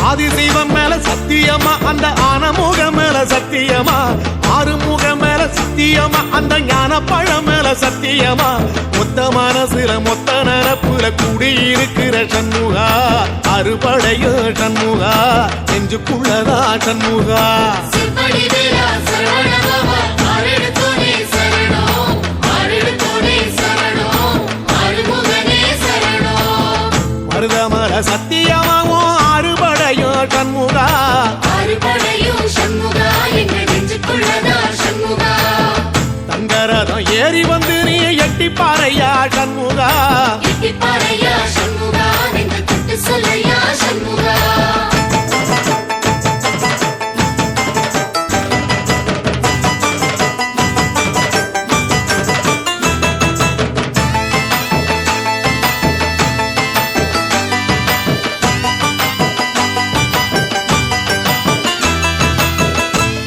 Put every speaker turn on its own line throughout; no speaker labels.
ஆதிசைவம் மேல சத்தியமா அந்த ஆனமுகம் மேல சத்தியமா ஆறுமுகம் மேல சத்தியமா அந்த ஞான பழம் மேல சத்தியமா மொத்த மனசுல மொத்த நரப்புல கூடியிருக்கிற சண்முகா அறுபடையோ சண்முகா நெஞ்சுக்குள்ளதா சண்முகா மருதமர சத்தியமாவோ அறுபடையோ சண்முகா தங்கரதம் ஏறி வந்து நீ எட்டி பாறையா சண்முகா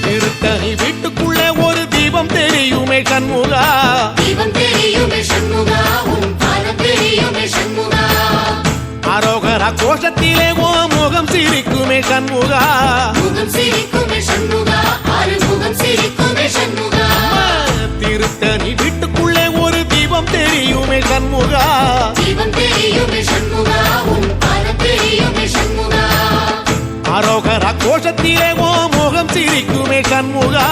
திருத்தணி வீட்டுக்குள்ளே ஒரு தீபம் தெரியுமே சண்முகா அரோகரா கோஷத்திலே ஓ முகம் சிரிக்குமே சண்முகா திருத்தணி வீட்டுக்குள்ளே ஒரு தீபம் தெரியுமே சண்முகா அரோகரா கோஷத்திலே ஓ முகம் சிரிக்குமே சண்முகா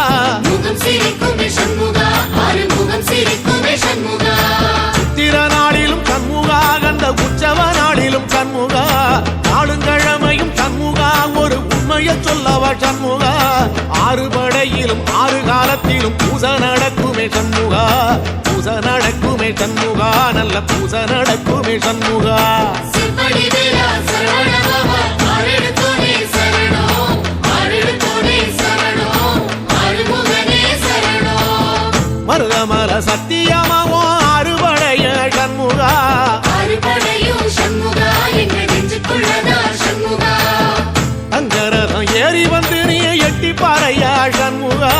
சித்திர நாளிலும் சண்முகா கண்ட உற்சவ நாளிலும் சண்முகா நாடுங்கிழமையும் சண்முகா ஒரு உண்மையை சொல்லவா சண்முகா ஆறுபடையிலும் ஆறு காலத்திலும் பூச நடக்குமே சண்முகா பூச நடக்குமே சண்முகா நல்ல பூச நடக்குமே சண்முகா மருதமர சத்தியமாவோ அறுபடைய சண்முகா தங்கரதம் ஏறி வந்து நீ எட்டி பாறையா சண்முகா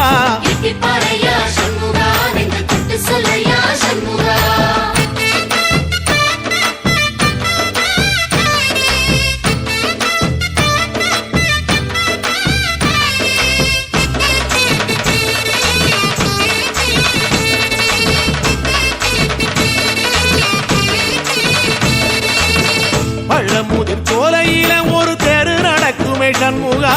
பழமுதிர் சோலையில ஒரு தெரு நடக்குமே சண்முகா